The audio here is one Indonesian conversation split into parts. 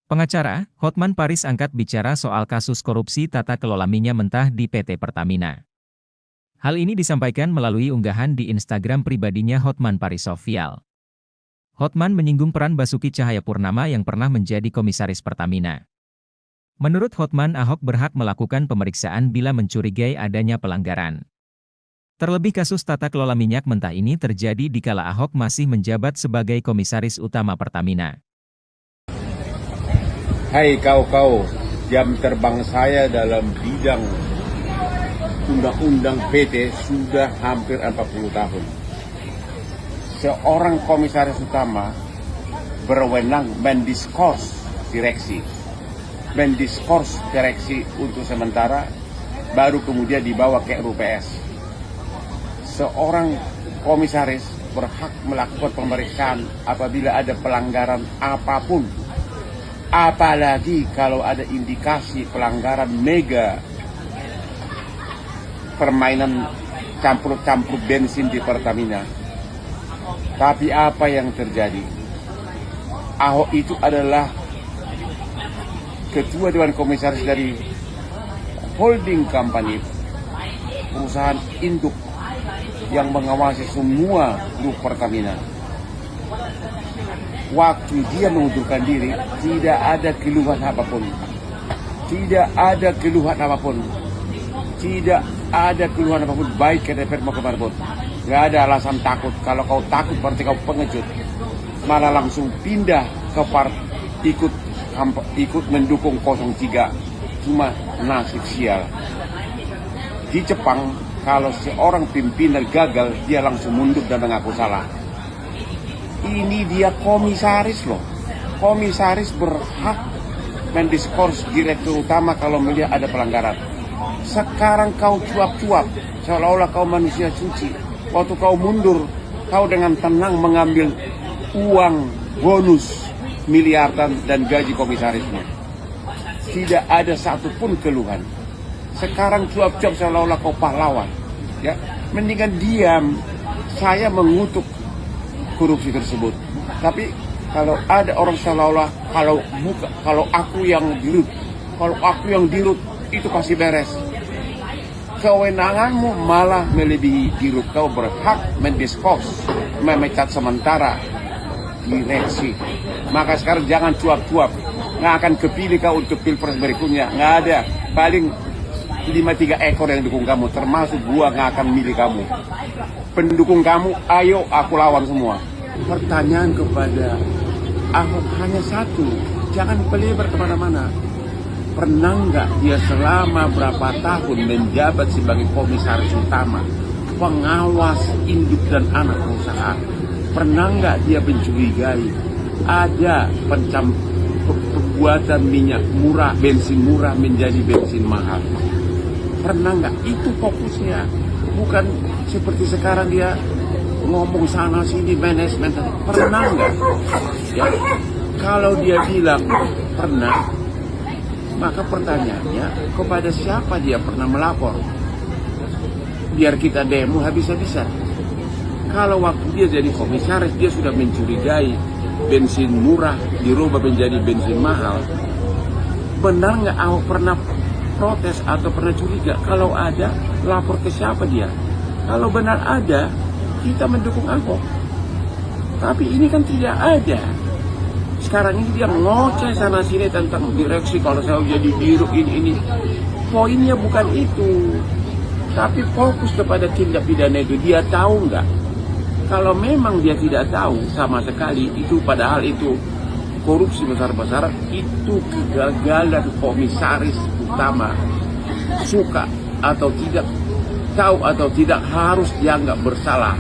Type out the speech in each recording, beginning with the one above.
Pengacara, Hotman Paris angkat bicara soal kasus korupsi tata kelola minyak mentah di PT Pertamina. Hal ini disampaikan melalui unggahan di Instagram pribadinya Hotman Paris Official. Hotman menyinggung peran Basuki Cahayapurnama yang pernah menjadi komisaris Pertamina. Menurut Hotman, Ahok berhak melakukan pemeriksaan bila mencurigai adanya pelanggaran. Terlebih kasus tata kelola minyak mentah ini terjadi dikala Ahok masih menjabat sebagai komisaris utama Pertamina. Hai kau, jam terbang saya dalam bidang undang-undang PT sudah hampir 40 tahun. Seorang komisaris utama berwenang mendiskors direksi untuk sementara, baru kemudian dibawa ke RUPS. Seorang komisaris berhak melakukan pemeriksaan apabila ada pelanggaran apapun. Apalagi kalau ada indikasi pelanggaran mega permainan campur-campur bensin di Pertamina. Tapi apa yang terjadi? Ahok itu adalah ketua Dewan Komisaris dari holding company, perusahaan induk yang mengawasi semua grup Pertamina. Waktu dia mengundurkan diri, tidak ada keluhan apapun. Baik ke DPR mau ke Marbot. Gak ada alasan takut. Kalau kau takut berarti kau pengecut. Malah langsung pindah ke ikut mendukung 03. Cuma nasib sial. Di Jepang, kalau seorang pimpinan gagal, dia langsung mundur dan mengaku salah. Ini dia komisaris loh. Komisaris berhak mendiskors direktur utama kalau melihat ada pelanggaran. Sekarang kau cuap-cuap, seolah-olah kau manusia suci. Waktu kau mundur, kau dengan tenang mengambil uang bonus miliaran dan gaji komisarisnya. Tidak ada satupun keluhan. Sekarang cuap-cuap seolah-olah kau pahlawan. Ya, mendingan diam. Saya mengutuk korupsi tersebut. Tapi kalau ada orang seolah-olah kalau aku yang dirut itu pasti beres. Kewenanganmu malah melebihi dirut. Kau berhak mendiskors, memecat sementara direksi. Maka sekarang jangan cuap-cuap. Nggak akan kepilih kau untuk pilpres berikutnya. Nggak ada. Paling 5-3 ekor yang dukung kamu, termasuk gua nggak akan milih kamu. Pendukung kamu, ayo aku lawan semua. Pertanyaan kepada Ahok hanya satu, jangan pelebar kemana-mana. Pernah nggak dia selama berapa tahun menjabat sebagai komisaris utama, pengawas induk dan anak perusahaan? Pernah nggak dia mencurigai ada pembuatan minyak murah, bensin murah menjadi bensin mahal? Pernah nggak? Itu fokusnya. Bukan seperti sekarang dia ngomong sana sini manajemen. Pernah nggak? Ya, kalau dia bilang pernah, maka pertanyaannya kepada siapa dia pernah melapor? Biar kita demo habis-habisan. Kalau waktu dia jadi komisaris dia sudah mencurigai bensin murah dirubah menjadi bensin mahal. Benar nggak Ahok pernah protes atau pernah curiga? Kalau ada, lapor ke siapa dia? Kalau benar ada, kita mendukung Ahok. Tapi ini kan tidak ada. Sekarang ini dia ngoceh sana sini tentang direksi, kalau saya jadi dirut ini. Poinnya bukan itu. Tapi fokus kepada tindak pidana itu. Dia tahu nggak? Kalau memang dia tidak tahu sama sekali, itu padahal itu korupsi besar-besaran, itu kegagalan komisaris utama. Suka atau tidak, tahu atau tidak, harus dianggap bersalah.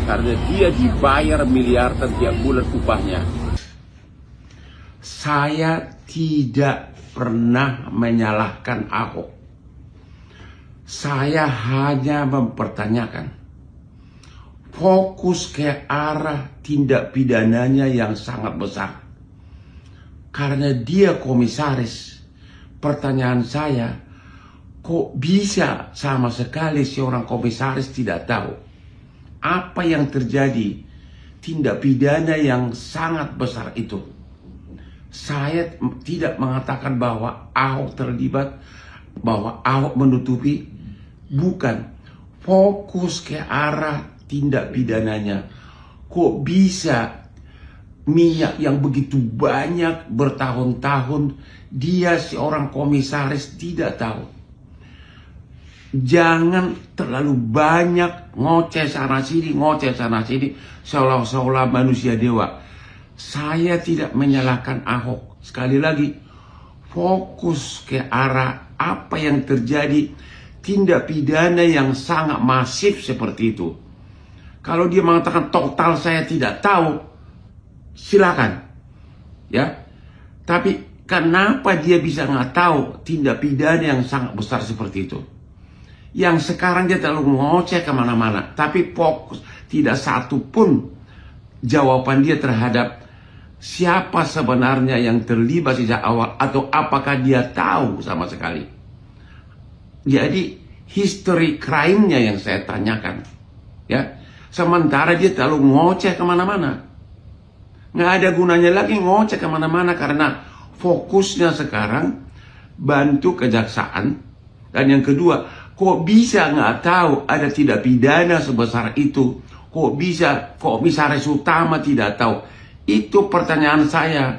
Karena dia dibayar miliaran tiap bulan upahnya. Saya tidak pernah menyalahkan Ahok. Saya hanya mempertanyakan fokus ke arah tindak pidananya yang sangat besar. Karena dia komisaris. Pertanyaan saya, kok bisa sama sekali seorang komisaris tidak tahu apa yang terjadi, tindak pidana yang sangat besar itu? Saya tidak mengatakan bahwa Ahok terlibat, bahwa Ahok menutupi. Bukan. Fokus ke arah tindak pidananya. Kok bisa minyak yang begitu banyak bertahun-tahun, dia seorang komisaris tidak tahu. Jangan terlalu banyak ngoceh sana sini, seolah-olah manusia dewa. Saya tidak menyalahkan Ahok. Sekali lagi, fokus ke arah apa yang terjadi, tindak pidana yang sangat masif seperti itu. Kalau dia mengatakan total saya tidak tahu, silakan. Ya. Tapi kenapa dia bisa nggak tahu tindak pidana yang sangat besar seperti itu? Yang sekarang dia terlalu ngoceh kemana-mana, tapi fokus, tidak satu pun jawaban dia terhadap siapa sebenarnya yang terlibat sejak awal, atau apakah dia tahu sama sekali. Jadi history crime-nya yang saya tanyakan, ya. Sementara dia terlalu ngoceh kemana-mana. Nggak ada gunanya lagi ngoceh kemana-mana, karena fokusnya sekarang bantu kejaksaan. Dan yang kedua, kok bisa nggak tahu ada tindak pidana sebesar itu? Kok bisa komisaris utama tidak tahu? Itu pertanyaan saya.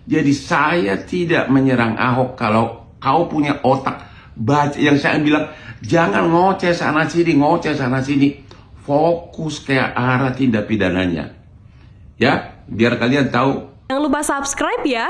Jadi saya tidak menyerang Ahok. Kalau kau punya otak, baca yang saya bilang, jangan ngoceh sana sini, fokus ke arah tindak pidananya. Ya, biar kalian tahu. Jangan lupa subscribe ya.